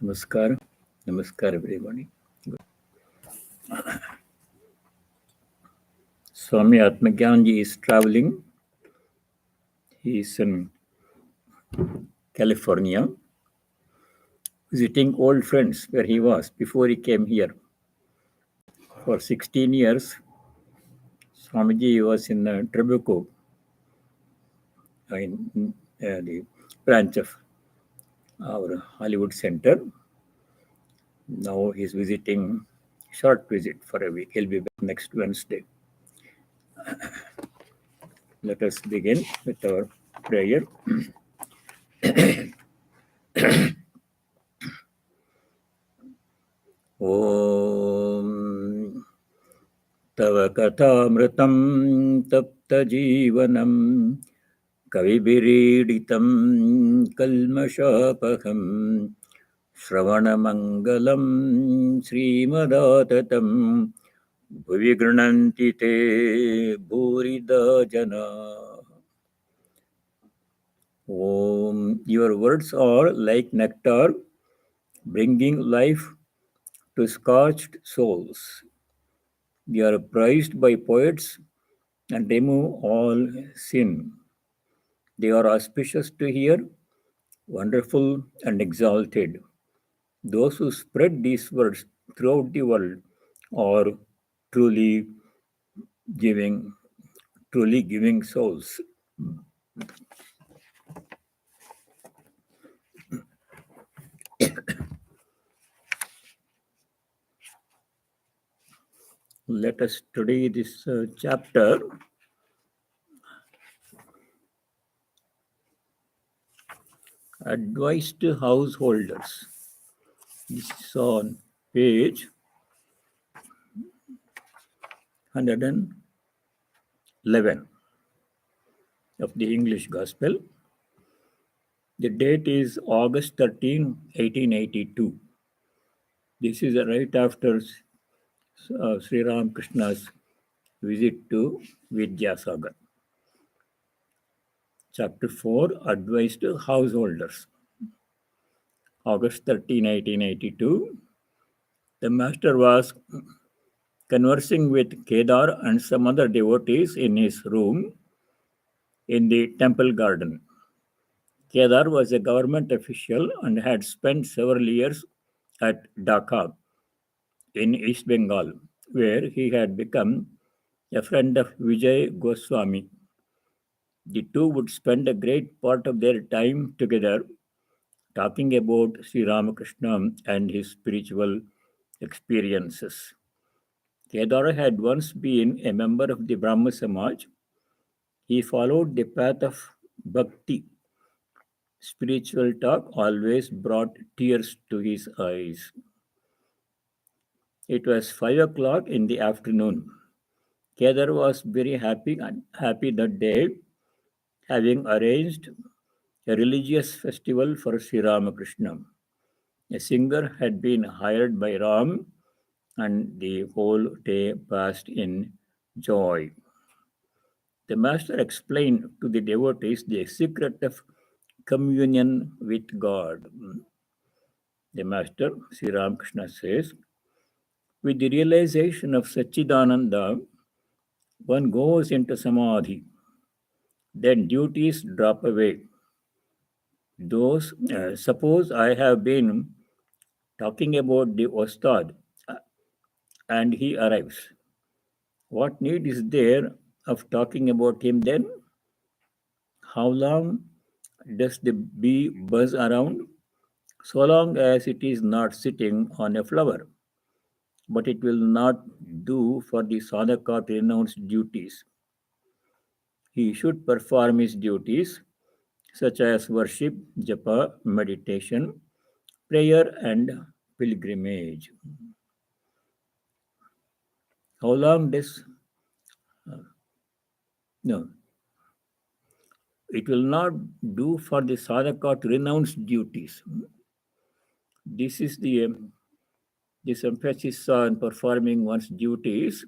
Namaskar. Namaskar, everybody. Swami Atmagyanji is traveling. He is in California, visiting old friends where he was before he came here. For 16 years, Swamiji was in Trabuco, in the branch of our Hollywood Center. Now he's visiting, short visit for a week. He'll be back next Wednesday. Let us begin with our prayer. ॐ तव कथामृतं तप्तजीवनं कविभिरीडितं कल्मषापहं श्रवणमङ्गलं श्रीमदाततं भुवि गृह्णन्ति ते भूरिदा जनाः. Om, your words are like nectar, bringing life to scorched souls. They are prized by poets and remove all sin. They are auspicious to hear, wonderful and exalted. Those who spread these words throughout the world are truly giving, truly giving souls. Let us study this chapter. Advice to householders. This is on page 111 of the English Gospel. The date is August 13, 1882. This is right after Sri Ramakrishna's visit to Vidyasagar. Chapter 4, Advice to Householders. August 13, 1882. The master was conversing with Kedar and some other devotees in his room in the temple garden. Kedar was a government official and had spent several years at Dhaka in East Bengal, where he had become a friend of Vijay Goswami. The two would spend a great part of their time together talking about Sri Ramakrishna and his spiritual experiences. Kedar had once been a member of the Brahma Samaj. He followed the path of bhakti. Spiritual talk always brought tears to his eyes. It was 5 o'clock in the afternoon. Kedar was very happy that day, having arranged a religious festival for Sri Ramakrishna. A singer had been hired by Ram, and the whole day passed in joy. The master explained to the devotees the secret of communion with God. The master, Sri Ramakrishna, says, with the realization of Satchidananda, one goes into samadhi. Then duties drop away. Suppose I have been talking about the Ostad and he arrives. What need is there of talking about him then? How long does the bee buzz around? So long as it is not sitting on a flower. But it will not do for the sadhaka to renounce duties. He should perform his duties, such as worship, japa, meditation, prayer, and pilgrimage. How long does no? It will not do for the sadhaka to renounce duties. This is this emphasis on performing one's duties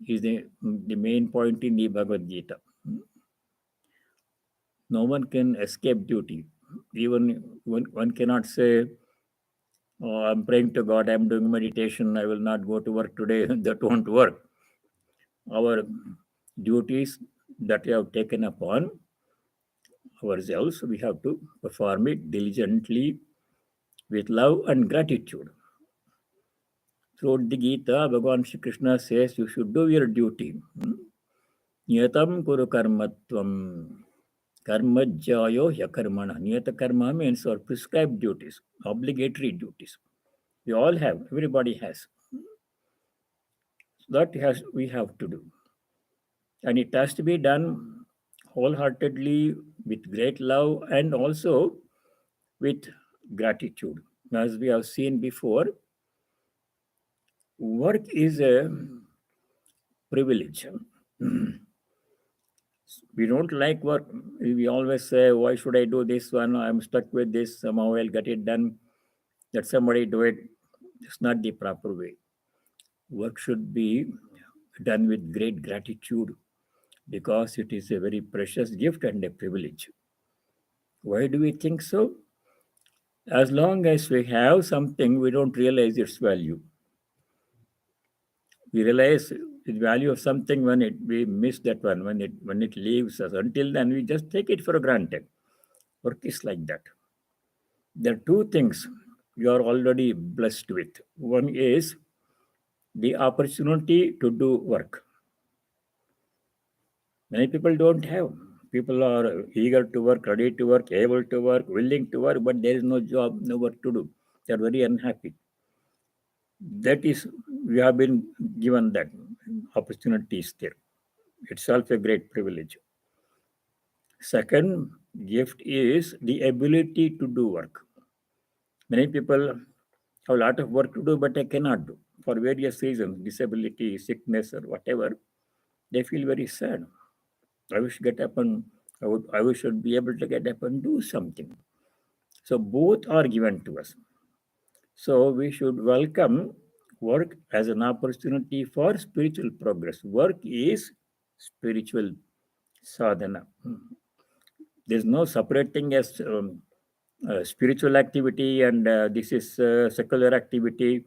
is the main point in the Bhagavad Gita. No one can escape duty. Even one cannot say, Oh, I'm praying to God, I'm doing meditation, I will not go to work today. That won't work. Our duties that we have taken upon ourselves, we have to perform it diligently with love and gratitude. Throughout the Gita, Bhagavan Shri Krishna says you should do your duty. Niyatam kuru karmatvam. Karmajyayo yakarmana. Niyata karma means our prescribed duties, obligatory duties. We all have, everybody has. That we have to do. And it has to be done wholeheartedly with great love and also with gratitude. As we have seen before, work is a privilege. We don't like work. We always say, why should I do this one? I'm stuck with this. Somehow I'll get it done. Let somebody do it. It's not the proper way. Work should be done with great gratitude because it is a very precious gift and a privilege. Why do we think so? As long as we have something, we don't realize its value. We realize the value of something when we miss that one, when it leaves us. Until then, we just take it for granted. Work is like that. There are two things you are already blessed with. One is the opportunity to do work. Many people don't have. People are eager to work, ready to work, able to work, willing to work, but there is no job, no work to do. They are very unhappy. That is, we have been given that opportunities there. Itself a great privilege. Second gift is the ability to do work. Many people have a lot of work to do, but they cannot do for various reasons, disability, sickness, or whatever. They feel very sad. I wish get up and I wish should be able to get up and do something. So both are given to us. So we should welcome work as an opportunity for spiritual progress. Work is spiritual sadhana. There's no separating as spiritual activity and this is secular activity.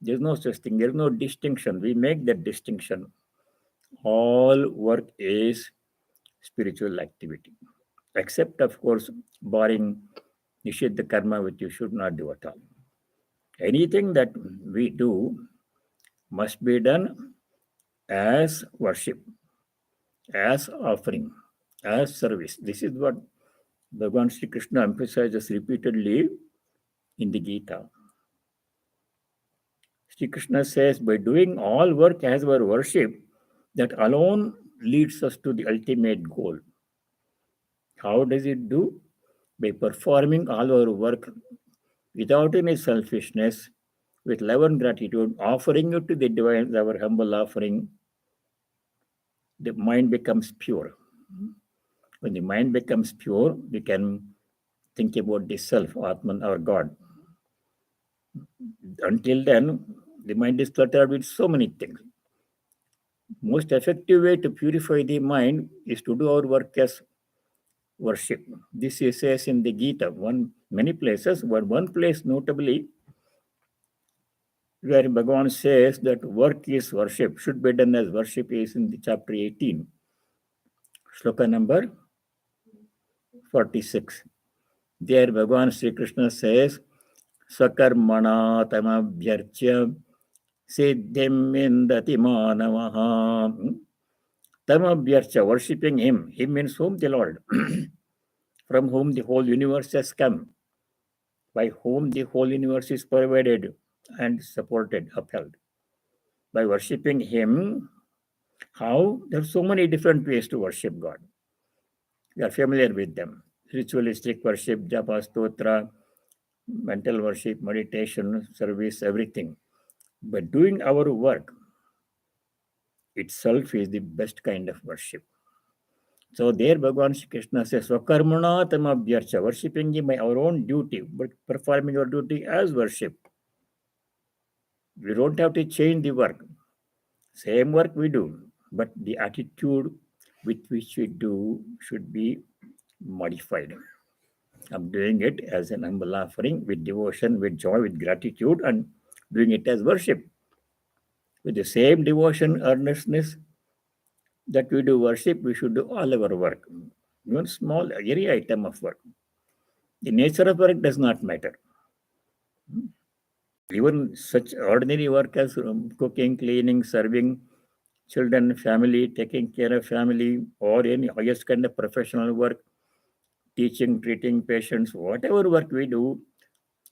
There's no such thing. There's no distinction. We make that distinction. All work is spiritual activity, except, of course, barring Nishidha karma, which you should not do at all. Anything that we do must be done as worship, as offering, as service. This is what Bhagavan Sri Krishna emphasizes repeatedly in the Gita. Sri Krishna says, by doing all work as our worship, that alone leads us to the ultimate goal. How does it do? By performing all our work without any selfishness, with love and gratitude, offering it to the divine, our humble offering, the mind becomes pure. When the mind becomes pure, we can think about the self, Atman, our God. Until then, the mind is cluttered with so many things. Most effective way to purify the mind is to do our work as worship. This is says in the Gita, many places, but one place notably where Bhagavan says that work is worship, should be done as worship is in the chapter 18, shloka number 46. There Bhagavan Sri Krishna says, Sakarmana tamabhyarchya siddhim indati manavaha. Tamabhyarcha, worshipping him. Him means whom? The Lord, from whom the whole universe has come, by whom the whole universe is provided and supported, upheld. By worshipping him, how? There are so many different ways to worship God. We are familiar with them. Ritualistic worship, japa, stotra, mental worship, meditation, service, everything. But doing our work itself is the best kind of worship. So there Bhagavan Shri Krishna says, Swakarmana tamabhyarcha, worshipping him by our own duty, but performing our duty as worship. We don't have to change the work. Same work we do, but the attitude with which we do should be modified. I'm doing it as an humble offering with devotion, with joy, with gratitude, and doing it as worship. With the same devotion, earnestness that we do worship, we should do all our work. Even small, any item of work. The nature of work does not matter. Even such ordinary work as cooking, cleaning, serving children, family, taking care of family, or any highest kind of professional work, teaching, treating patients, whatever work we do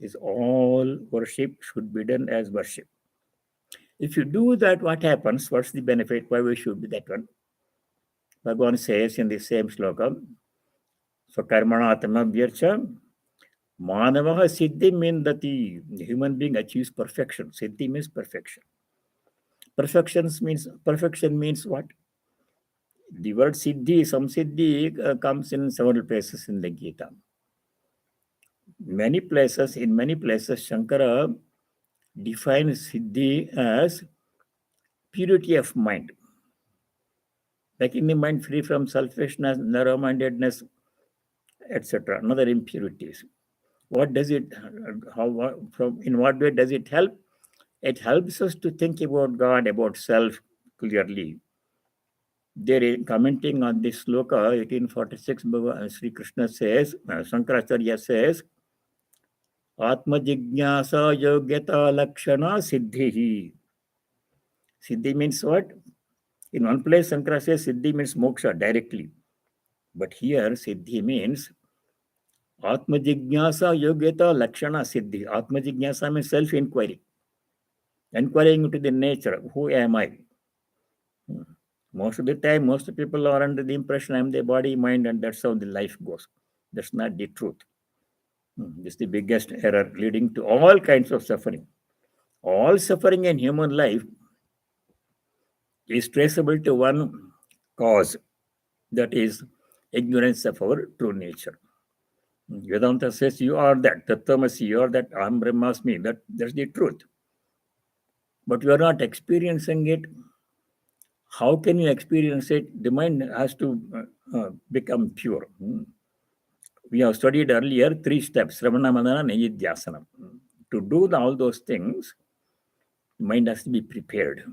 is all worship should be done as worship. If you do that, what happens? What's the benefit? Why we should do that one? Bhagavan says in the same sloka, Swakarmanatmabhyarcha Manavaha Siddhi means that the human being achieves perfection. Siddhi means perfection. Perfection means what? The word Siddhi, Samsiddhi comes in several places in the Gita. In many places, Shankara defines Siddhi as purity of mind, making the mind free from selfishness, narrow-mindedness, etc. Another impurities. What does it? How? From in what way does it help? It helps us to think about God, about self clearly. There, commenting on this sloka, 1846, Sri Krishna says, Shankaracharya says, Atma Jignasa Yogyata Lakshana Siddhi. Siddhi means what? In one place, Shankara says Siddhi means moksha directly. But here, Siddhi means Atma Jignasa Yogyata Lakshana Siddhi. Atma Jignasa means self inquiry, inquiring into the nature. Who am I? Most of the time, most people are under the impression I'm the body, mind, and that's how the life goes. That's not the truth. This is the biggest error leading to all kinds of suffering. All suffering in human life is traceable to one cause, that is ignorance of our true nature. Vedanta says you are that, Tattvamasi, you are that, Aham Brahmasmi, that's the truth. But you are not experiencing it. How can you experience it? The mind has to become pure. We have studied earlier 3 steps, Sravana, Manana, Nayidhyasana. To do all those things, the mind has to be prepared.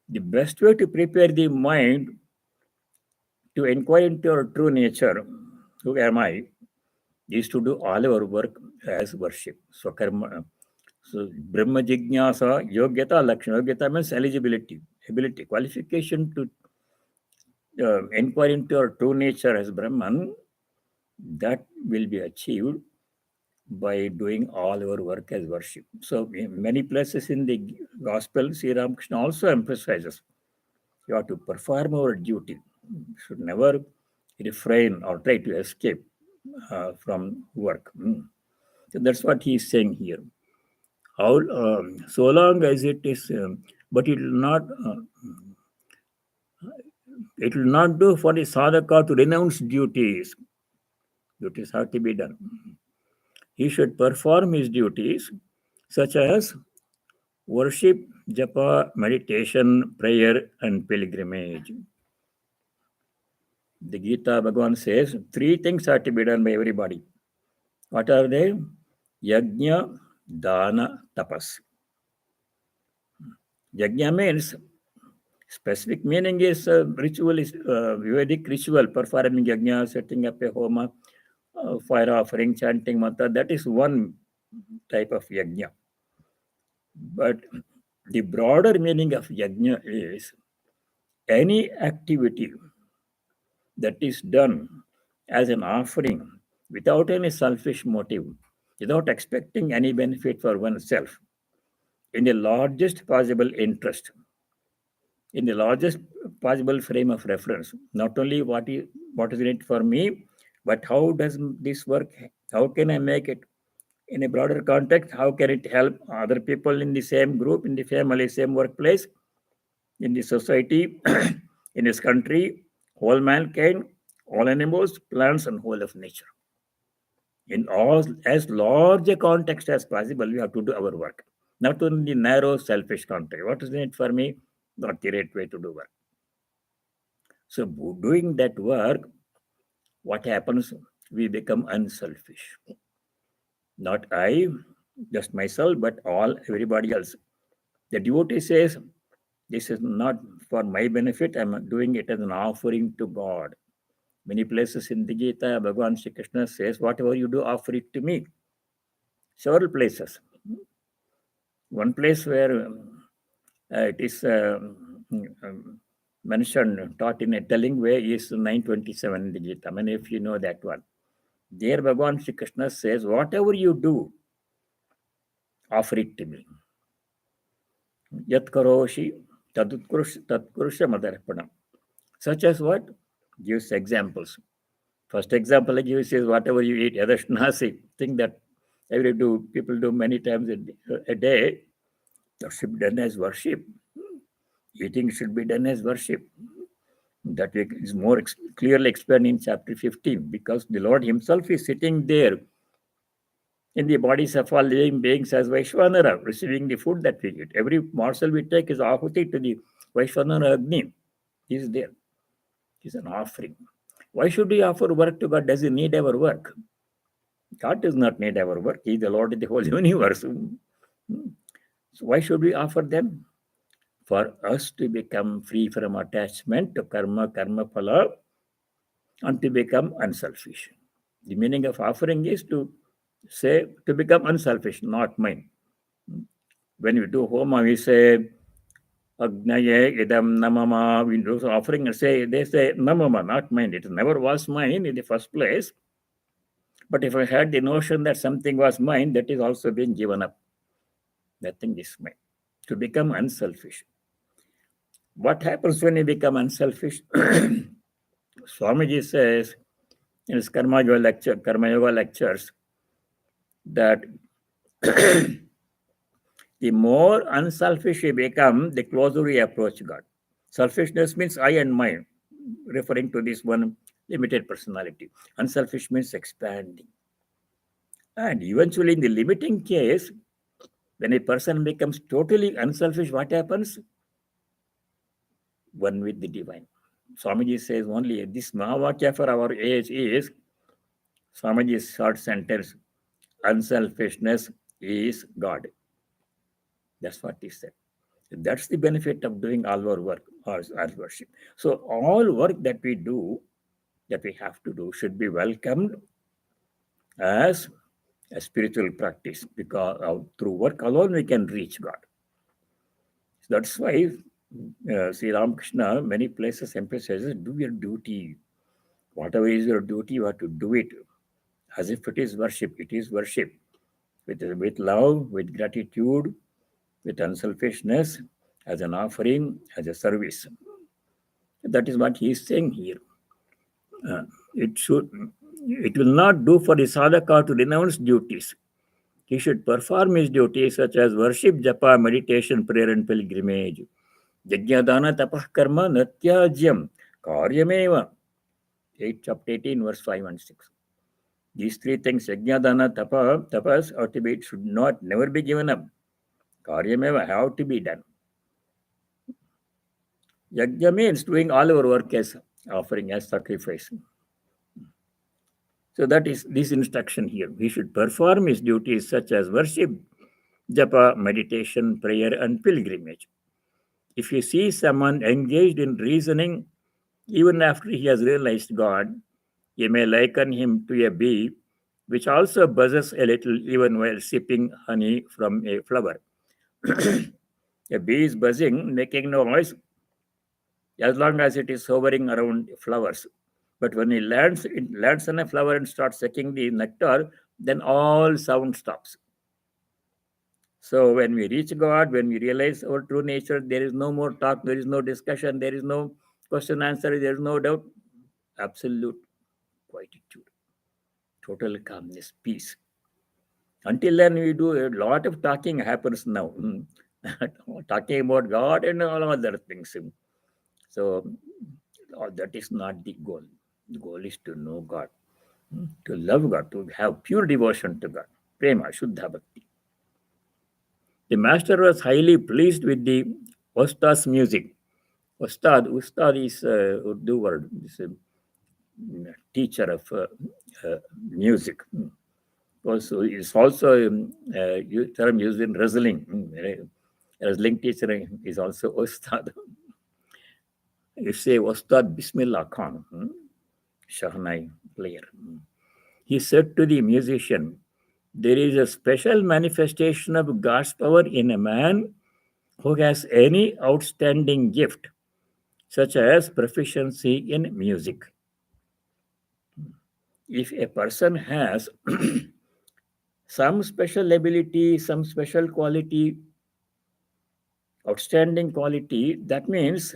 The best way to prepare the mind to inquire into our true nature, who am I, is to do all our work as worship. So, Brahma Jignasa, Yogyata Lakshana. Yogyata means eligibility, ability, qualification to inquire into our true nature as Brahman. That will be achieved by doing all our work as worship. So, in many places in the Gospel, Sri Ramakrishna also emphasizes you have to perform our duty. You should never refrain or try to escape from work. So that's what he is saying here. How so long as it is, but it will not do for the sadhaka to renounce duties. Duties have to be done. He should perform his duties, such as worship, japa, meditation, prayer, and pilgrimage. The Gita Bhagavan says 3 things are to be done by everybody. What are they? Yajna, Dana, Tapas. Yajna means specific meaning is ritual, is Vedic ritual, performing yajna, setting up a homa, fire offering, chanting mantra. That is one type of yajna. But the broader meaning of yajna is any activity that is done as an offering without any selfish motive, without expecting any benefit for oneself, in the largest possible interest, in the largest possible frame of reference. Not only what is in it for me, but how does this work? How can I make it in a broader context? How can it help other people in the same group, in the family, same workplace, in the society, in this country, whole mankind, all animals, plants, and whole of nature? In all as large a context as possible, we have to do our work. Not only narrow, selfish context. What is in it for me? Not the right way to do work. So doing that work, what happens? we become unselfish. Not I, just myself, but everybody else. The devotee says, this is not for my benefit, I'm doing it as an offering to God. Many places in the Gita, Bhagavan Shri Krishna says, whatever you do, offer it to me. Several places. One place where it is mentioned, taught in a telling way, is 927 in the Gita. Many if you know that one. There, Bhagavan Shri Krishna says, whatever you do, offer it to me. Yat karoshi tatkurusha madarpanam. Such as what? Gives examples. First example I give is whatever you eat, yadashnasi, thing that people do many times a day, that should be done as worship. Eating should be done as worship. That is more clearly explained in chapter 15, because the Lord himself is sitting there in the bodies of all living beings as Vaishvanara, receiving the food that we eat. Every morsel we take is ahuti to the Vaishvanara Agni. He is there. It is an offering. Why should we offer work to God? Does he need our work? God does not need our work. He is the Lord of the whole universe. So why should we offer them? For us to become free from attachment to karma phala, and to become unselfish. The meaning of offering is to become unselfish, not mine. When we do homa, we say Agnaye idam namama. We do offering and they say namama, not mine. It never was mine in the first place. But if I had the notion that something was mine, that is also being given up. Nothing is mine. To become unselfish. What happens when you become unselfish? Swamiji says in his Karma Yoga lectures that the more unselfish you become, the closer you approach God. Selfishness means I and mine, referring to this one limited personality. Unselfish means expanding. And eventually, in the limiting case, when a person becomes totally unselfish, what happens? One with the divine. Swamiji says only this Mahavakya for our age is Swamiji's short sentence: unselfishness is God. That's what he said. That's the benefit of doing all our work as worship. So all work that we do, that we have to do, should be welcomed as a spiritual practice, because through work alone we can reach God. That's why Sri Ramakrishna many places emphasizes, do your duty. Whatever is your duty, you have to do it as if it is worship. It is worship with love, with gratitude, with unselfishness, as an offering, as a service. That is what he is saying here. It will not do for the sadhaka to renounce duties. He should perform his duties such as worship, japa, meditation, prayer, and pilgrimage. Yajnadana tapah karma natyajyam karyameva. 8 chapter 18 verse 5 and 6. These three things, yajnadana, tapas, or to be, it should never be given up. Karyameva have to be done. Yajna means doing all our work as offering, as sacrifice. So that is this instruction here. He should perform his duties such as worship, japa, meditation, prayer, and pilgrimage. If you see someone engaged in reasoning, even after he has realized God, you may liken him to a bee, which also buzzes a little even while sipping honey from a flower. A bee is buzzing, making no noise, as long as it is hovering around flowers. But when it lands on a flower and starts sucking the nectar, then all sound stops. So when we reach God, when we realize our true nature, there is no more talk, there is no discussion, there is no question answer, there is no doubt. Absolute quietude, total calmness, peace. Until then, we do a lot of talking happens now. Talking about God and all other things. So that is not the goal. The goal is to know God, to love God, to have pure devotion to God. Prema, Shuddha Bhakti. The master was highly pleased with the Ustad's music. Ustad is Urdu word. teacher of music. Also, is also term used in wrestling. Wrestling teacher is also Ustad. You say Ustad Bismillah Khan, Shahnai player. He said to the musician, there is a special manifestation of God's power in a man who has any outstanding gift, such as proficiency in music. If a person has some special ability, some special quality, outstanding quality, that means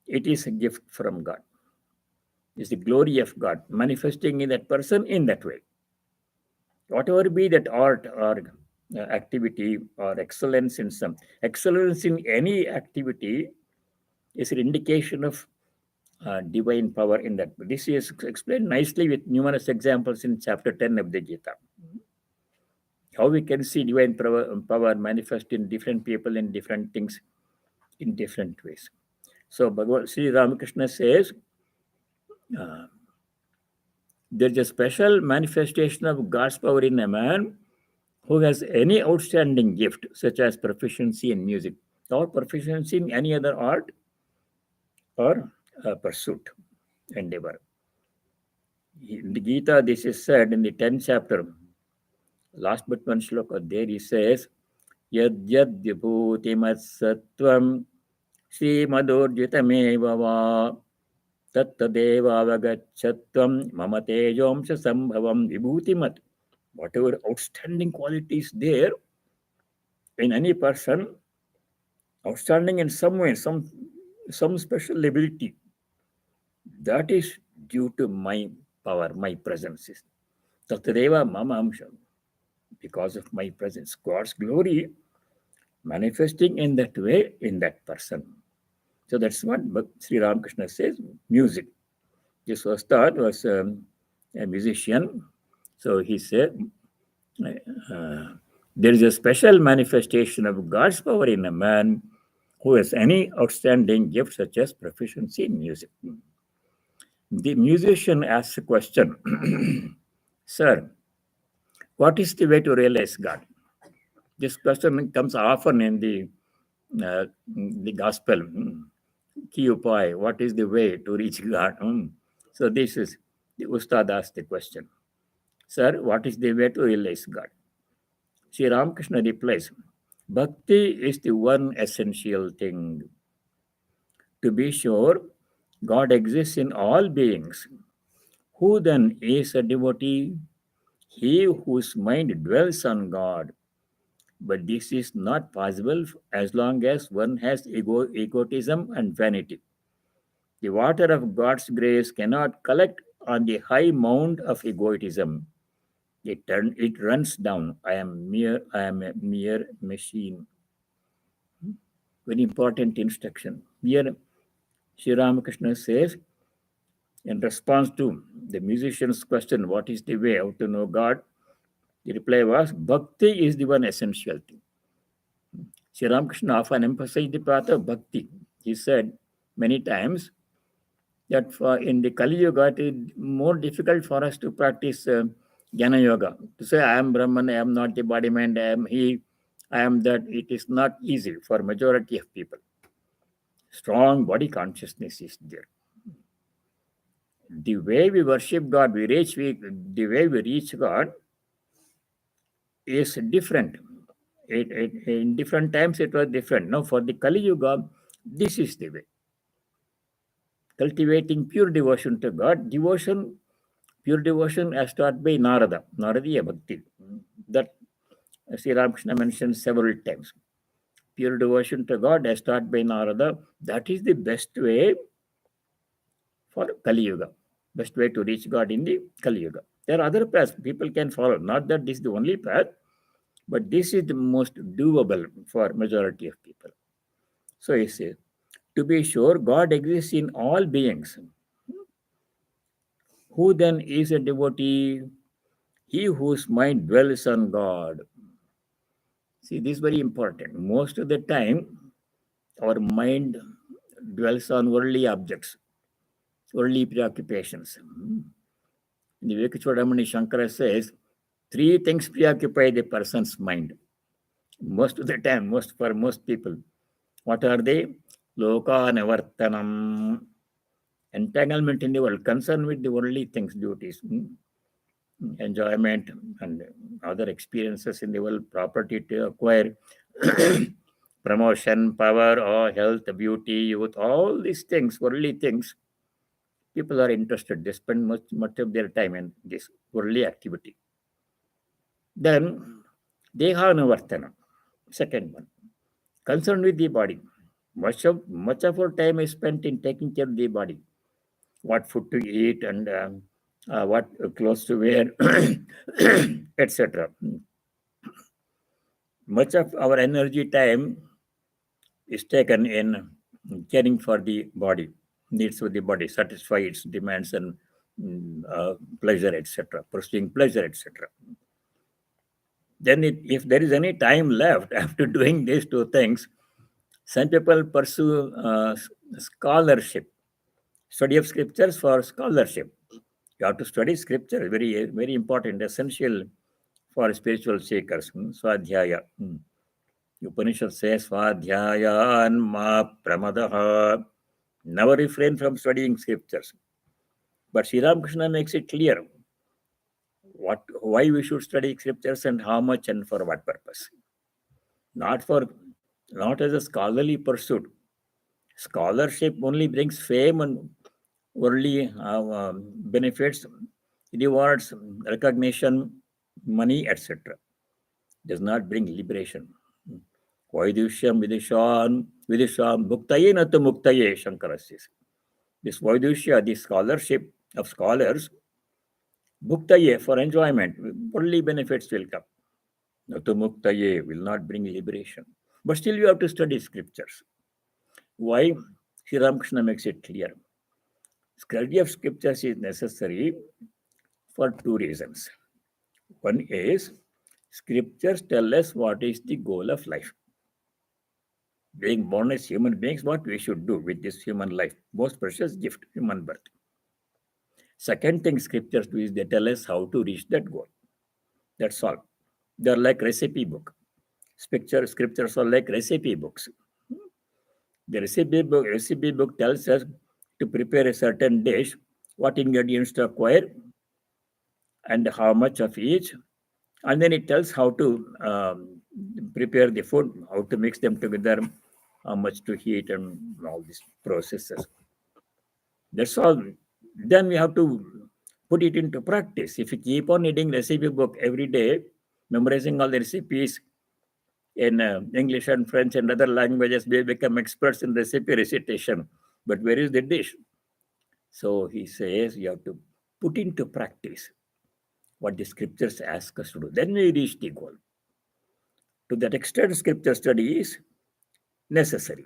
it is a gift from God. It's the glory of God manifesting in that person in that way. Whatever be that art or activity or excellence in any activity is an indication of divine power in that. This is explained nicely with numerous examples in chapter 10 of the Gita. How we can see divine power manifest in different people in different things in different ways. So Bhagavad Sri Ramakrishna says, there is a special manifestation of God's power in a man who has any outstanding gift, such as proficiency in music or proficiency in any other art or pursuit, endeavor. In the Gita, this is said in the 10th chapter, last but one shloka, there he says, Yad yad vibhutimat sattvam Srimadurjitameva va tattadeva avagachatvam mama tejomsha sambhavam vibhutimat. Whatever outstanding qualities there in any person, outstanding in some way, some special ability, that is due to my power, my presence. Tattadeva mama amsha, because of my presence, God's glory manifesting in that way in that person. So that's what Sri Ramakrishna says, music. This Ustad was a musician. So he said, there is a special manifestation of God's power in a man who has any outstanding gift, such as proficiency in music. The musician asks a question, Sir, what is the way to realize God? This question comes often in the gospel. Ki upay, what is the way to reach God? So this is, the Ustad asked the question. Sir, what is the way to realize God? Sri Ramakrishna replies, Bhakti is the one essential thing. To be sure, God exists in all beings. Who then is a devotee? He whose mind dwells on God. But this is not possible as long as one has egotism and vanity. The water of God's grace cannot collect on the high mound of egotism. It runs down. I am a mere machine. Very important instruction. Here, Sri Ramakrishna says, in response to the musician's question, what is the way how to know God? The reply was, Bhakti is the one essential thing. Sri Ramakrishna often emphasized the path of Bhakti. He said many times that in the Kali Yuga, it is more difficult for us to practice Jnana Yoga. To say, I am Brahman, I am not the body mind, I am he, I am that, it is not easy for majority of people. Strong body consciousness is there. The way we worship God, the way we reach God is different. In different times, it was different. Now, for the Kali Yuga, this is the way. Cultivating pure devotion to God, pure devotion as taught by Naradiya Bhakti. That Sri Ramakrishna mentioned several times. Pure devotion to God as taught by Narada, that is the best way for Kali Yuga. Best way to reach God in the Kali Yuga. There are other paths people can follow. Not that this is the only path, but this is the most doable for majority of people. So he says, to be sure, God exists in all beings. Who then is a devotee? He whose mind dwells on God. See, this is very important. Most of the time, our mind dwells on worldly objects. worldly preoccupations. In the Vivekachudamani, Shankara says, three things preoccupy the person's mind. Most of the time, for most people. What are they? Loka Navartanam. Entanglement in the world, concern with the worldly things, duties, enjoyment, and other experiences in the world, property to acquire, promotion, power, or health, beauty, youth, all these things, worldly things, people are interested. They spend much of their time in this worldly activity. Then, Dehanavartana, second one, concerned with the body. Much of our time is spent in taking care of the body. What food to eat and what clothes to wear, etc. Much of our energy time is taken in caring for the body, needs of the body, satisfy its demands and pleasure, etc., pursuing pleasure, etc. Then, if there is any time left after doing these two things, some people pursue scholarship, study of scriptures for scholarship. You have to study scripture, very, very important, essential for spiritual seekers. Swadhyaya. Upanishad says, Swadhyayan ma pramadaha. Never refrain from studying scriptures. But Sri Ramakrishna makes it clear why we should study scriptures and how much and for what purpose. Not as a scholarly pursuit. Scholarship only brings fame and worldly benefits, rewards, recognition, money, etc. Does not bring liberation. Vaidushyam vidisham muktaye na to muktaye, Shankara says. This Vaidusya, the scholarship of scholars, muktaye for enjoyment, worldly benefits will come. Na to muktaye will not bring liberation. But still you have to study scriptures. Why? Sri Ramakrishna makes it clear. Study of scriptures is necessary for two reasons. One is, scriptures tell us what is the goal of life. Being born as human beings, what we should do with this human life. Most precious gift, human birth. Second thing scriptures do is they tell us how to reach that goal. That's all. They're like recipe book. Scriptures are like recipe books. The recipe book tells us to prepare a certain dish, what ingredients to acquire, and how much of each. And then it tells how to prepare the food, how to mix them together, how much to heat, and all these processes. That's all. Then we have to put it into practice. If you keep on reading recipe book every day, memorizing all the recipes in English and French and other languages, we become experts in recipe recitation. But where is the dish? So he says you have to put into practice what the scriptures ask us to do. Then we reach the goal. To that extent, scripture study is necessary.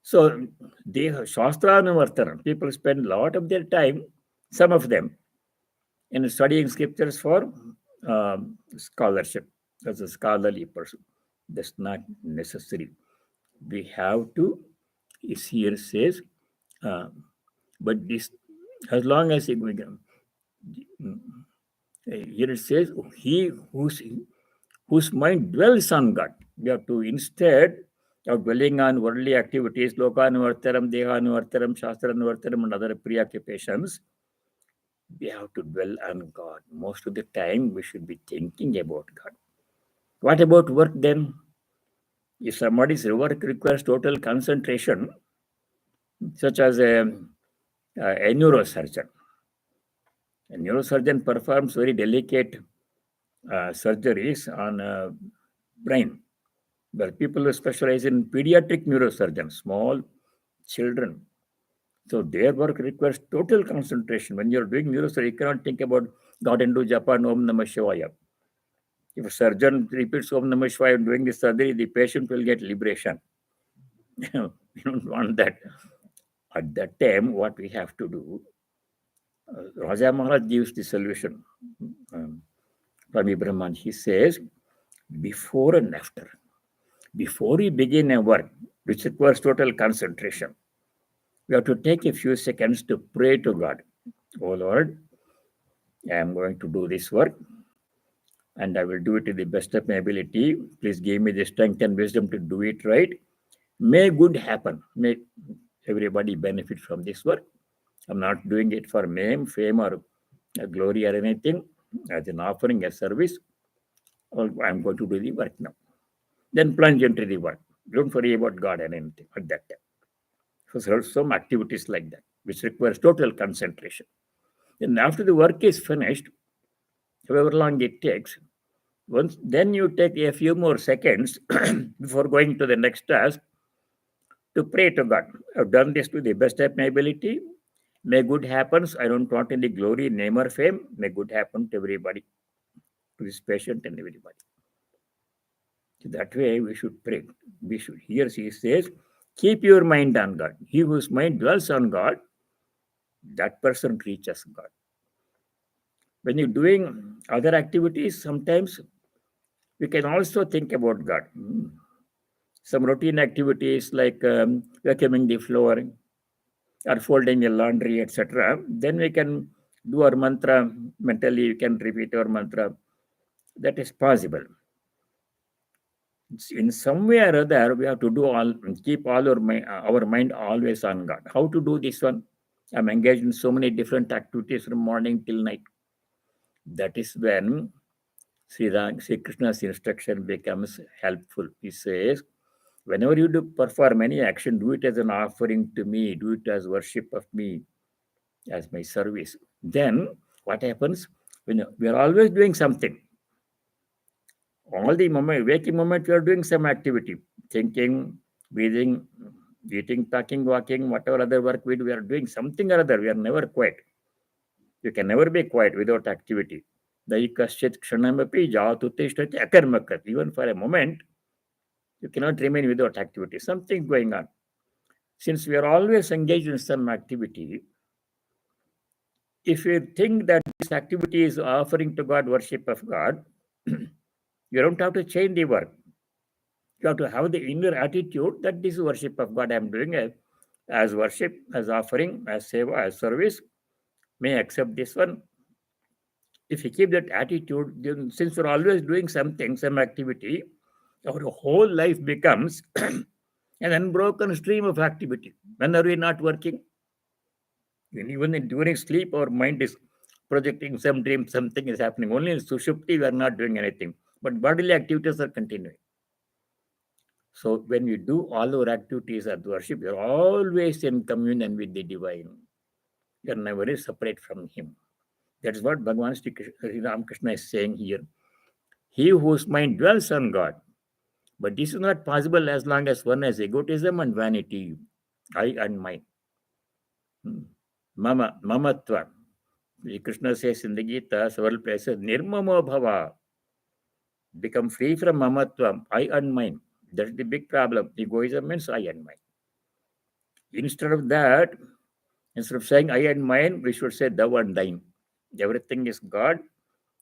So, Shastranuvartana, people spend a lot of their time, some of them, in studying scriptures for scholarship, as a scholarly person. That's not necessary. We have to, here says, but this, as long as it, here it says, he whose mind dwells on God. We have to, instead of dwelling on worldly activities, lokanuvartaram, dehanuvartaram, shastranuvartaram, and other preoccupations, we have to dwell on God. Most of the time, we should be thinking about God. What about work then? If somebody's work requires total concentration, such as a neurosurgeon, a neurosurgeon performs very delicate surgeries on brain. There are people who specialize in pediatric neurosurgeons, small children. So their work requires total concentration. When you're doing neurosurgery, you cannot think about God and do Japan, Om Namah Shivaya. If a surgeon repeats Om Namah Shivaya doing the surgery, the patient will get liberation. We don't want that. At that time, what we have to do, Raja Maharaj gives the solution. Swami Brahman, he says, before and after. Before we begin a work which requires total concentration, We have to take a few seconds to pray to God. Oh Lord, I am going to do this work and I will do it to the best of my ability. Please give me the strength and wisdom to do it right. May good happen. May everybody benefit from this work. I'm not doing it for name, fame, or glory or anything. As an offering, a service, I'm going to do the work now. Then plunge into the work. Don't worry about God and anything at that time. So there are some activities like that, which requires total concentration. And after the work is finished, however long it takes, then you take a few more seconds before going to the next task to pray to God. I've done this to the best of my ability. May good happens. I don't want any glory, name, or fame. May good happen to everybody, to this patient and everybody. So that way we should pray. We should. Here he says, keep your mind on God. He whose mind dwells on God, that person reaches God. When you're doing other activities, sometimes we can also think about God. Some routine activities like vacuuming the floor or folding a laundry, etc. Then we can do our mantra mentally. We can repeat our mantra. That is possible. In some way or other, we have to do keep our mind always on God. How to do this one? I'm engaged in so many different activities from morning till night. That is when Sri Krishna's instruction becomes helpful. He says, whenever you do perform any action, do it as an offering to me, do it as worship of me, as my service. Then what happens? When we are always doing something, all the waking moment, we are doing some activity, thinking, breathing, eating, talking, walking, whatever other work we do, we are doing something or other. We are never quiet. You can never be quiet without activity. Even for a moment, you cannot remain without activity. Something going on. Since we are always engaged in some activity, if you think that this activity is offering to God, worship of God, you don't have to change the work. You have to have the inner attitude that this is worship of God I am doing as worship, as offering, as seva, as service. May I accept this one. If you keep that attitude, then since we're always doing something, some activity, our whole life becomes an unbroken stream of activity. When are we not working? Even during sleep, our mind is projecting some dream, something is happening. Only in Sushupti, we are not doing anything. But bodily activities are continuing. So when we do all our activities at worship, we are always in communion with the divine. We are never separate from him. That's what Bhagavan Sri Ramakrishna is saying here. He whose mind dwells on God. But this is not possible as long as one has egotism and vanity, I and mine. Mama, mamatva. Krishna says in the Gita, several places, nirmamo bhava. Become free from mamatva, I and mine. That's the big problem. Egoism means I and mine. Instead of that, instead of saying I and mine, we should say thou and thine. Everything is God,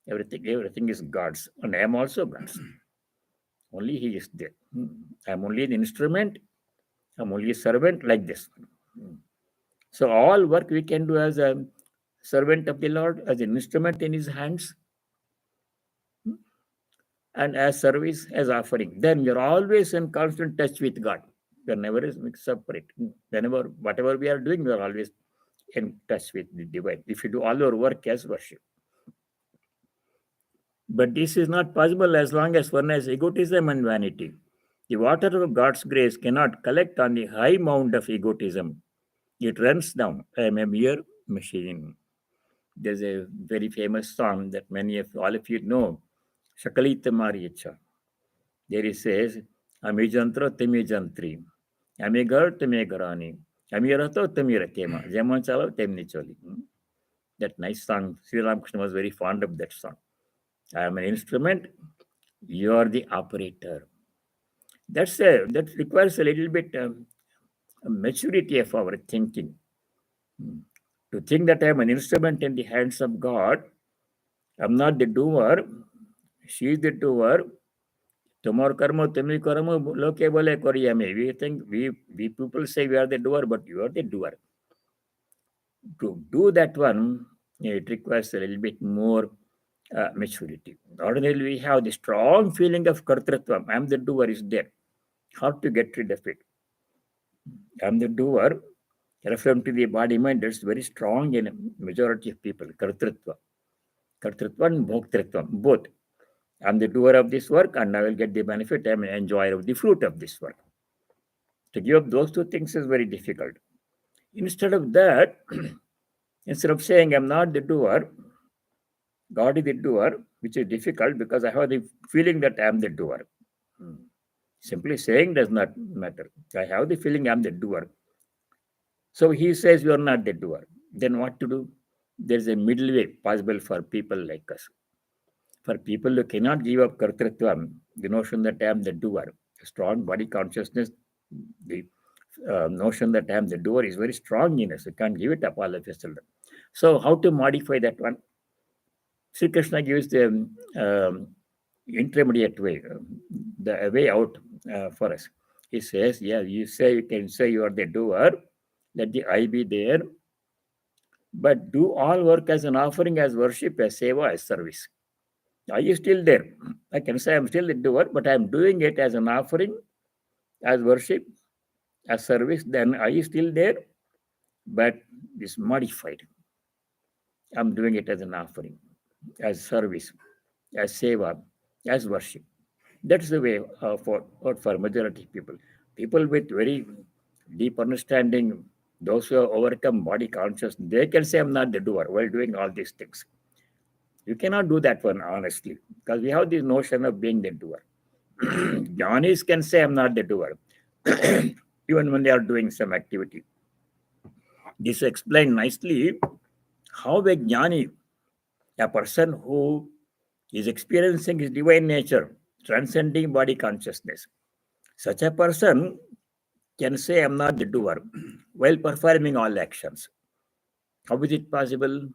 everything is God's. And I am also God's. Only he is there. I'm only an instrument, I'm only a servant like this. So all work we can do as a servant of the Lord, as an instrument in his hands, and as service, as offering. Then you're always in constant touch with God. You're never separate. Whenever, whatever we are doing, we are always in touch with the divine. If you do all your work as worship. But this is not possible as long as one has egotism and vanity. The water of God's grace cannot collect on the high mound of egotism. It runs down. I am a mere machine. There's a very famous song that all of you know, Shakalita Maricha. There it says, Ami Jantra Timi Jantri, Ami Gar Timi Garani, Ami Rato Timi Rakema, Jeman Chalo Temni Choli. That nice song. Sri Ramakrishna was very fond of that song. I am an instrument, you are the operator. That requires a little bit maturity of our thinking. To think that I am an instrument in the hands of God, I'm not the doer, she is the doer. Tomorrow karma, tumi karma, loke bole koriyame. We think we people say we are the doer, but you are the doer. To do that one, it requires a little bit more maturity. Ordinarily, we have the strong feeling of kartritvam. I am the doer is there. How to get rid of it? I am the doer. Referring to the body mind, that's very strong in a majority of people. Kartritva. Kartritva and bhoktritva, both. I'm the doer of this work and I will get the benefit. I'm an enjoyer of the fruit of this work. To give up those two things is very difficult. Instead of that, instead of saying I'm not the doer, God is the doer, which is difficult because I have the feeling that I am the doer. Simply saying does not matter. I have the feeling I'm the doer. So he says you are not the doer. Then what to do? There's a middle way possible for people like us. For people who cannot give up kartritvam, the notion that I am the doer, strong body consciousness, the notion that I am the doer is very strong in us. You can't give it up all of a sudden. So how to modify that one? Sri Krishna gives the intermediate way, the way out for us. He says, yeah, you can say you are the doer, let the I be there, but do all work as an offering, as worship, as seva, as service. Are you still there? I can say I'm still the doer, but I'm doing it as an offering, as worship, as service. Then are you still there? But it's modified. I'm doing it as an offering, as service, as seva, as worship. That's the way for majority people. People with very deep understanding, those who have overcome body consciousness, they can say, I'm not the doer while doing all these things. You cannot do that one, honestly, because we have this notion of being the doer. Jnanis can say, I'm not the doer, even when they are doing some activity. This explains nicely how a jnani, a person who is experiencing his divine nature, transcending body consciousness, such a person can say, I'm not the doer, while performing all actions. How is it possible?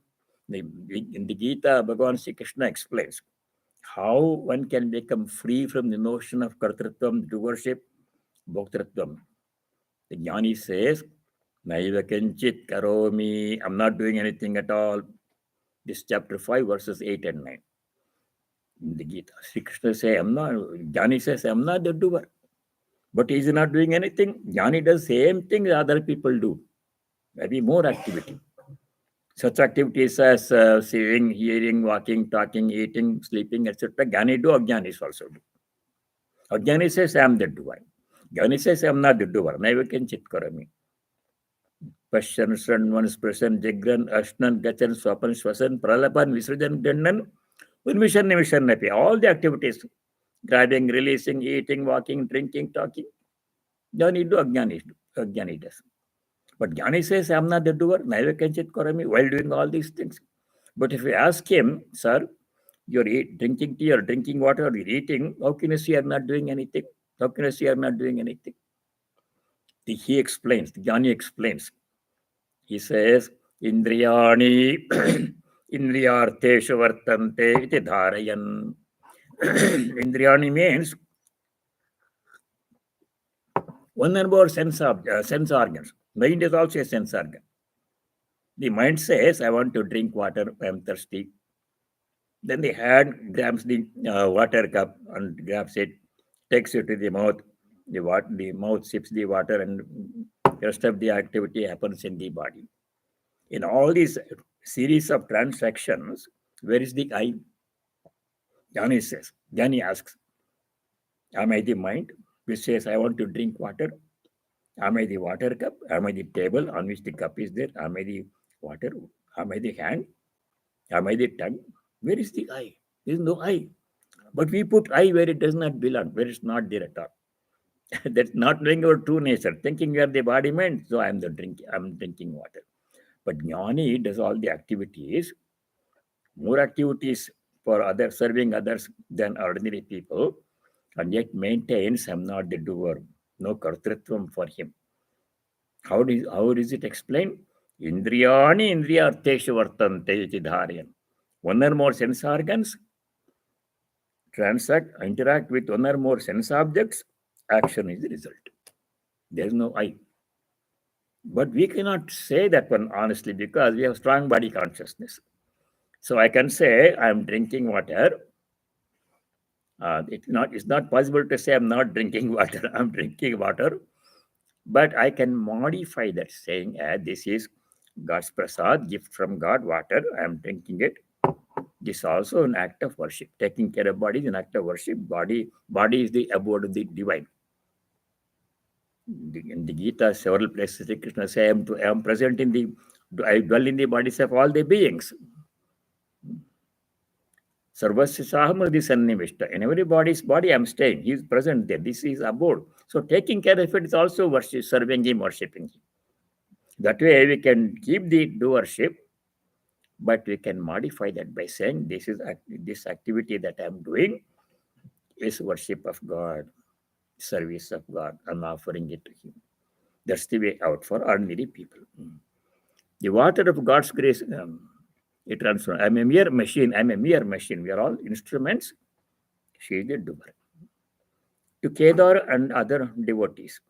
In the Gita, Bhagavan Sri Krishna explains how one can become free from the notion of kartritvam, doership, bhoktritvam. The jnani says, Naiva kenchit karomi, I'm not doing anything at all. This chapter 5, verses 8 and 9. In the Gita, Sri Krishna says, jnani says, I'm not the doer. But he is not doing anything. Jnani does same thing that other people do. Maybe more activity. Such activities as seeing, hearing, walking, talking, eating, sleeping, etc. Jnani do, Ajnanis also do. Ajnani says, I am the doer. Jnani says, I am not the doer. Naiva kenchit karami. Pasyan, Sranvan, Sprasan, Jagran, Ashnan, Gachan, Swapan, Swasan, Pralapan, Visrajan, Dandan, Unvishan, Nivishan, Napi. All the activities, grabbing, releasing, eating, walking, drinking, talking. Jnani do, Ajnani does. But Jnani says, I am not the doer, Naiva kenchit karami, while doing all these things. But if you ask him, sir, you're drinking tea or drinking water or you're eating, how can you say you're not doing anything? How can you say you're not doing anything? He explains, the Jnani explains. He says, Indriyani Indriyarteshu vartante iti dharayan. Indriyani means one and more sense organs. Mind is also a sense organ. The mind says, I want to drink water, I am thirsty. Then the hand grabs the water cup and grabs it, takes it to the mouth. The mouth sips the water, and the rest of the activity happens in the body. In all these series of transactions, where is the I? Jnani asks, am I the mind which says, I want to drink water? Am I the water cup? Am I the table on which the cup is there? Am I the water? Am I the hand? Am I the tongue? Where is the I? There is no I. But we put I where it does not belong, where it's not there at all. That's not knowing our true nature, thinking we are the body mind, so I'm drinking water. But Jnani does all the activities, more activities for serving others than ordinary people, and yet maintains I'm not the doer, no kartritvam for him. How is it explained? Indriyani indriyarteshu vartante iti dharayan. One or more sense organs interact with one or more sense objects, action is the result. There is no I. But we cannot say that one honestly because we have strong body consciousness. So I can say I'm drinking water. It's not possible to say I'm not drinking water. I'm drinking water, but I can modify that saying as this is God's prasad, gift from God, water. I'm drinking it. This is also an act of worship. Taking care of body is an act of worship. Body is the abode of the divine. In the Gita, several places, Sri Krishna says, I am present in the, I dwell in the bodies of all the beings. Sarvasya sahamriti sannivishta. In everybody's body, I am staying. He is present there. This is abode. So taking care of it is also worship, serving him, worshipping him. That way we can keep the doership, but we can modify that by saying this activity that I am doing is worship of God, service of God. I'm offering it to him. That's the way out for ordinary people. The water of God's grace, it runs from. I'm a mere machine. I'm a mere machine. We are all instruments. She is the doer. To Kedar and other devotees,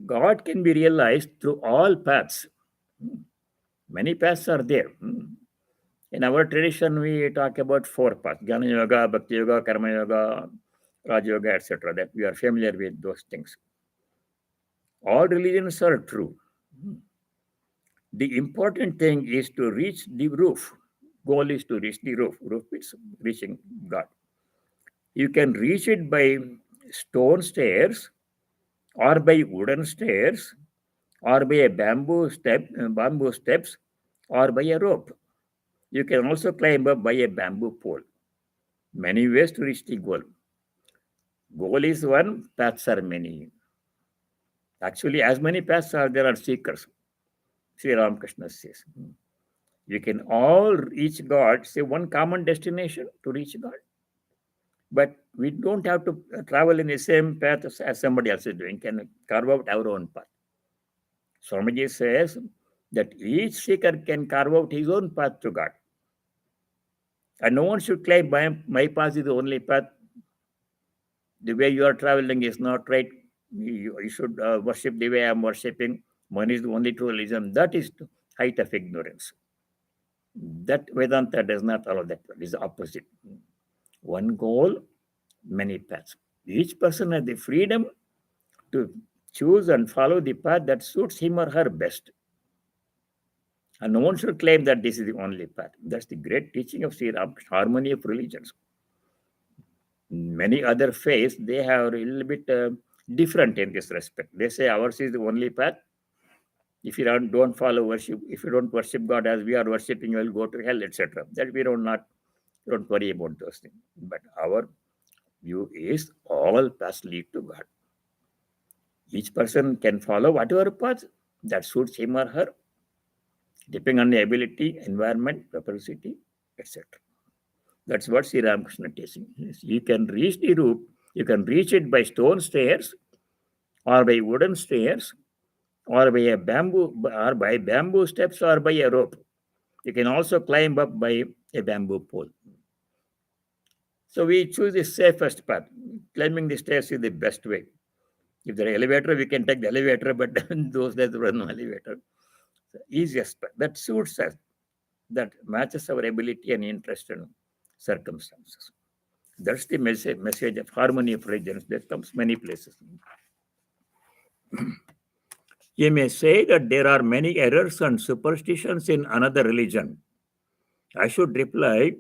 God can be realized through all paths. Many paths are there. In our tradition, we talk about 4 paths: Jnana Yoga, Bhakti Yoga, Karma Yoga, Raja Yoga, etc. That we are familiar with those things. All religions are true. The important thing is to reach the roof. Goal is to reach the roof. Roof is reaching God. You can reach it by stone stairs, or by wooden stairs, or by a bamboo steps, or by a rope. You can also climb up by a bamboo pole. Many ways to reach the goal. Goal is one, paths are many. Actually, as many paths are there are seekers. Sri Ramakrishna says. We can all reach God, say one common destination to reach God. But we don't have to travel in the same path as somebody else is doing, can carve out our own path. Swami says that each seeker can carve out his own path to God. And no one should claim my path is the only path. The way you are traveling is not right. You should worship the way I am worshipping. One is the only true religion. That is the height of ignorance. That Vedanta does not allow that. It is the opposite. One goal, many paths. Each person has the freedom to choose and follow the path that suits him or her best. And no one should claim that this is the only path. That's the great teaching of Sri Ramakrishna, harmony of religions. Many other faiths, they have a little bit different in this respect. They say ours is the only path. If you don't follow worship, if you don't worship God as we are worshipping, you will go to hell, etc. That we don't worry about those things. But our view is all paths lead to God. Each person can follow whatever path that suits him or her, depending on the ability, environment, propensity, etc. That's what Sri Ramakrishna teaching. You can reach the roof, you can reach it by stone stairs, or by wooden stairs, or by bamboo steps, or by a rope. You can also climb up by a bamboo pole. So we choose the safest path. Climbing the stairs is the best way. If there is an elevator, we can take the elevator, but those days there was no elevator. The easiest path that suits us, that matches our ability and interest and circumstances. That's the message of harmony of religions that comes many places. You may say that there are many errors and superstitions in another religion. I should reply,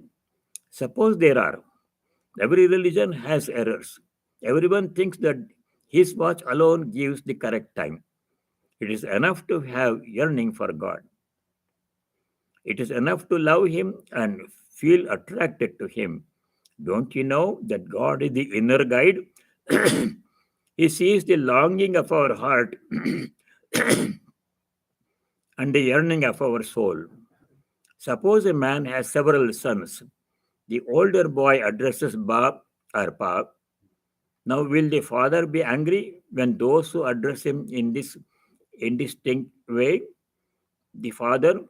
suppose there are. Every religion has errors. Everyone thinks that his watch alone gives the correct time. It is enough to have yearning for God. It is enough to love him and feel attracted to him. Don't you know that God is the inner guide? He sees the longing of our heart and the yearning of our soul. Suppose a man has several sons. The older boy addresses Bob or Pop. Now, will the father be angry when those who address him in this indistinct way? The father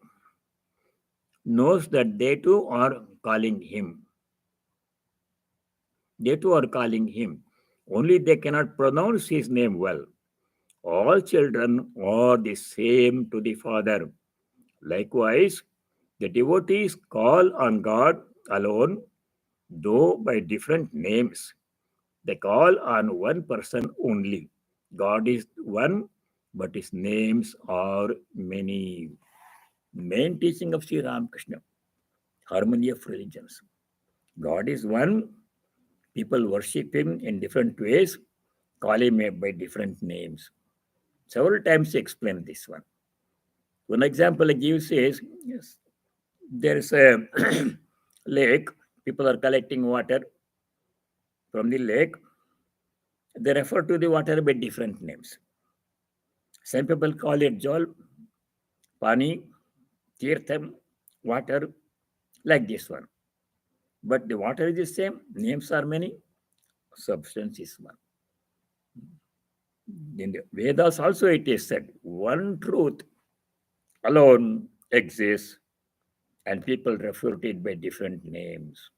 knows that they too are calling him. They too are calling him. Only they cannot pronounce his name well. all children are the same to the Father. Likewise, the devotees call on God alone, though by different names. They call on one person only. God is one, but his names are many. Main teaching of Sri Ramakrishna, harmony of religions. God is one, people worship him in different ways, call him by different names. Several times he explained this one. One example he gives is yes, there is a lake, people are collecting water from the lake. They refer to the water by different names. Some people call it jol, pani, tirtham, water, like this one. But the water is the same, names are many, substance is one. In the Vedas also it is said, one truth alone exists and people refer to it by different names.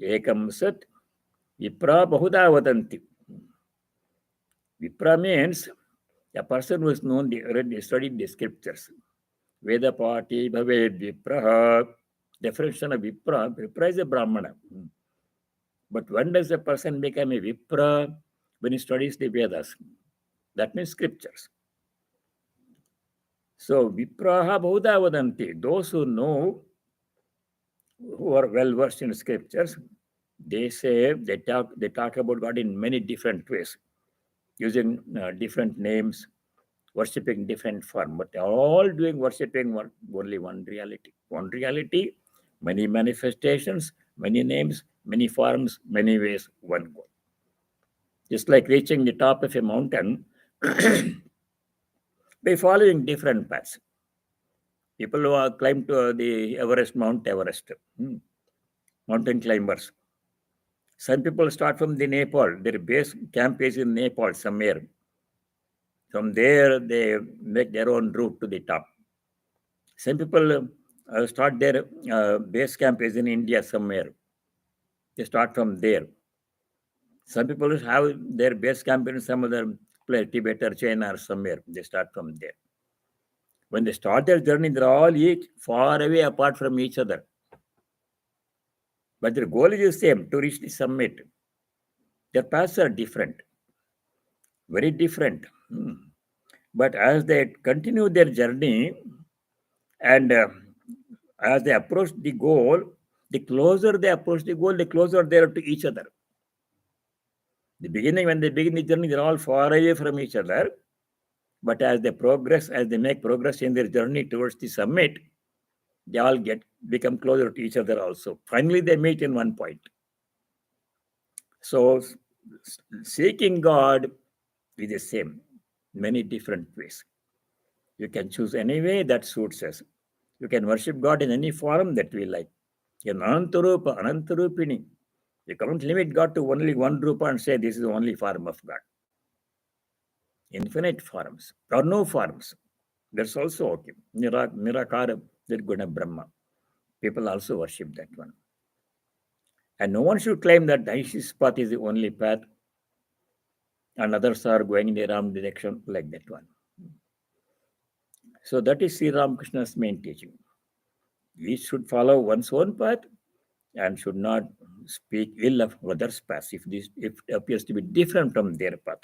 Ekam sat, vipra bahuda vadanti. Vipra means a person who has known studied the scriptures. Veda pati bhaved vipraha. Definition of vipra, vipra is a brahmana. But when does a person become a vipra? When he studies the Vedas. That means scriptures. So vipraha bahuda vadanti. Those who know, who are well versed in scriptures, they say they talk about God in many different ways, using different names, worshipping different form, but all doing worshipping only one reality. One reality, many manifestations, many names, many forms, many ways, one goal. Just like reaching the top of a mountain by following different paths. People who are climbed to the Mount Everest, mountain climbers. Some people start from the Nepal. Their base camp is in Nepal somewhere. From there, they make their own route to the top. Some people start their base camp is in India somewhere. They start from there. Some people have their base camp in some other place, Tibet or China or somewhere. They start from there. When they start their journey, they're all far away apart from each other. But their goal is the same, to reach the summit. Their paths are different, very different. But as they continue their journey and as they approach the goal, the closer they approach the goal, the closer they are to each other. The beginning, when they begin the journey, they're all far away from each other. But as they progress, as they make progress in their journey towards the summit, they all become closer to each other also. Finally, they meet in one point. So, seeking God is the same, many different ways. You can choose any way that suits us. You can worship God in any form that we like. In Anantarupa, Anantarupini. You can't limit God to only one Rupa and say this is the only form of God. Infinite forms or no forms. That's also okay. Nirakara, Nirguna Brahma. People also worship that one. And no one should claim that his path is the only path and others are going in the wrong direction like that one. So that is Sri Ramakrishna's main teaching. We should follow one's own path and should not speak ill of others' path if it appears to be different from their path.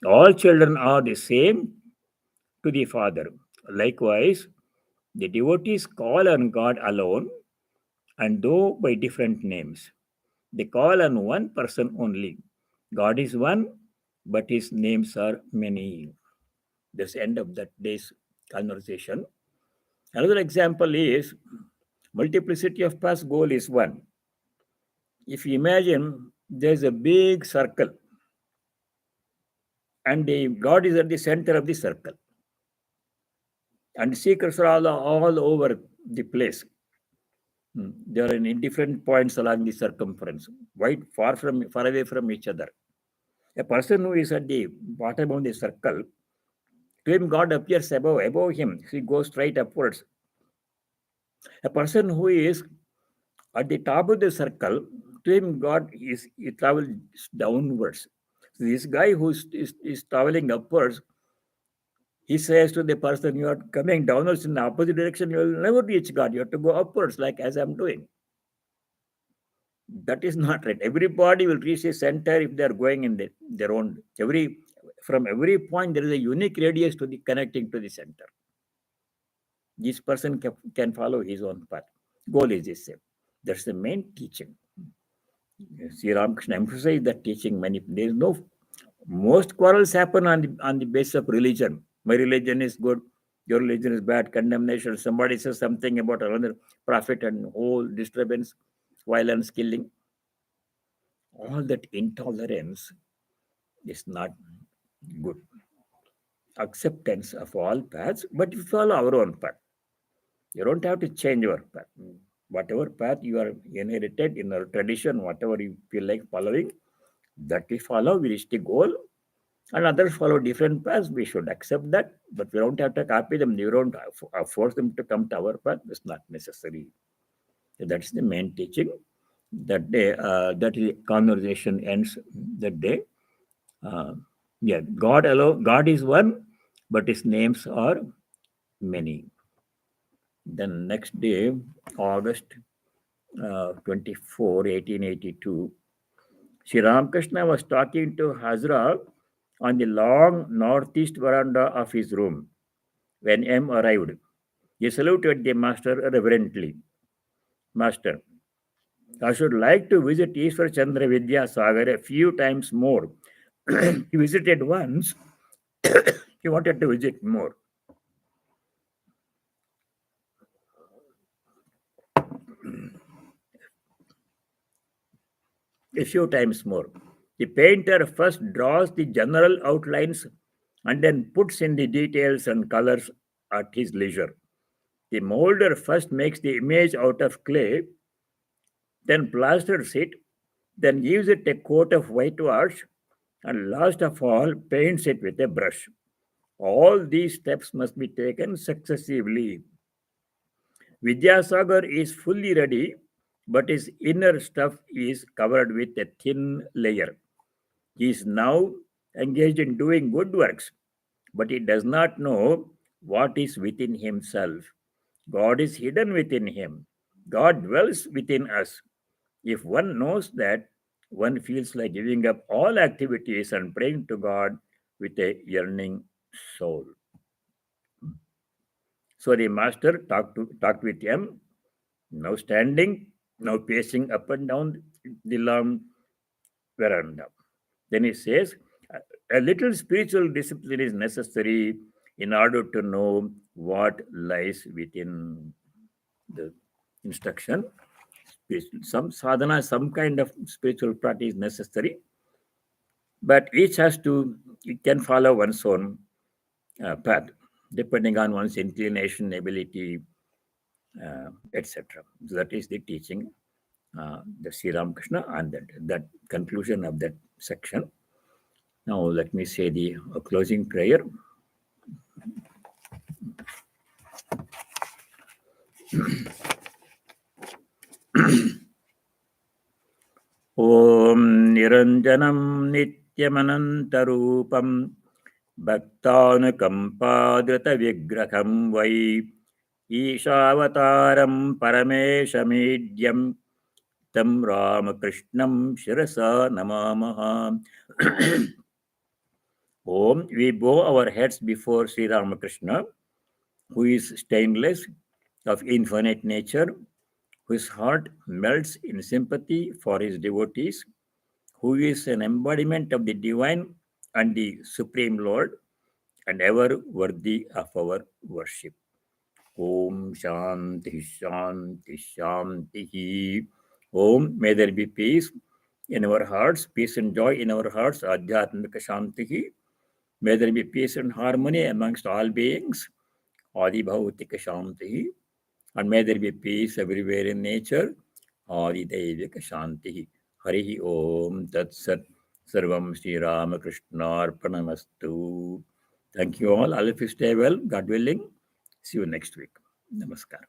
All children are the same to the Father. Likewise, the devotees call on God alone, and though by different names. They call on one person only. God is one, but his names are many. That's the end of that day's conversation. Another example is multiplicity of paths goal is one. If you imagine there's a big circle and God is at the center of the circle and seekers are all over the place. They are in different points along the circumference, far away from each other. A person who is at the bottom of the circle, to him God appears above him. He goes straight upwards. A person who is at the top of the circle, to him God he travels downwards. This guy who is traveling upwards, he says to the person, you are coming downwards in the opposite direction, you will never reach God. You have to go upwards, like as I'm doing. That is not right. Everybody will reach a center if they are going in their own. From every point, there is a unique radius to the connecting to the center. This person can follow his own path. Goal is the same. That's the main teaching. Sri Ramakrishna emphasized that teaching. There is no. Most quarrels happen on the basis of religion. My religion is good, your religion is bad, condemnation. Somebody says something about another prophet and whole disturbance, violence, killing. All that intolerance is not good. Acceptance of all paths, but you follow our own path. You don't have to change your path. Whatever path you are inherited in our tradition, whatever you feel like following, that we follow, we reach the goal. And others follow different paths, we should accept that, but we don't have to copy them. You don't force them to come to our path. It's not necessary. That's the main teaching. That day, that conversation ends that day. God alone, God is one, but His names are many. Then next day, August 24, 1882, Sri Ramakrishna was talking to Hazra on the long northeast veranda of his room when M arrived. He saluted the master reverently. Master, I should like to visit Ishwar Chandra Vidya Sagar a few times more. He visited once, he wanted to visit more. A few times more. The painter first draws the general outlines and then puts in the details and colors at his leisure. The molder first makes the image out of clay, then plasters it, then gives it a coat of whitewash, and last of all, paints it with a brush. All these steps must be taken successively. Vidyasagar is fully ready, but his inner stuff is covered with a thin layer. He is now engaged in doing good works, but he does not know what is within himself. God is hidden within him. God dwells within us. If one knows that, one feels like giving up all activities and praying to God with a yearning soul. So the master talked with him, now standing, now pacing up and down the long veranda. Then he says, a little spiritual discipline is necessary in order to know what lies within the instruction. Some sadhana, some kind of spiritual practice is necessary, but each can follow one's own path, depending on one's inclination, ability, etc. So that is the teaching, the Sri Ramakrishna, and that conclusion of that section. Now let me say the closing prayer. Om Niranjanam Nityamanantarupam Bhaktanukampadrita Vigraham Vai Ishavataram Parameshamidhyam Tam Ramakrishnam Shirasa Namamaha. Om, we bow our heads before Sri Ramakrishna, who is stainless, of infinite nature, whose heart melts in sympathy for his devotees, who is an embodiment of the divine and the Supreme Lord, and ever worthy of our worship. Om Shanti Shanti Shanti. Om, may there be peace in our hearts, peace and joy in our hearts, Adhyatmika Shanti. May there be peace and harmony amongst all beings, Adi Bhautika Shanti. And may there be peace everywhere in nature, Adi Devika Shanti. Hari Om Tat Sat Sarvam Sri Ramakrishna Arpanamastu. Thank you all. All of you stay well, God willing. See you next week. Namaskar.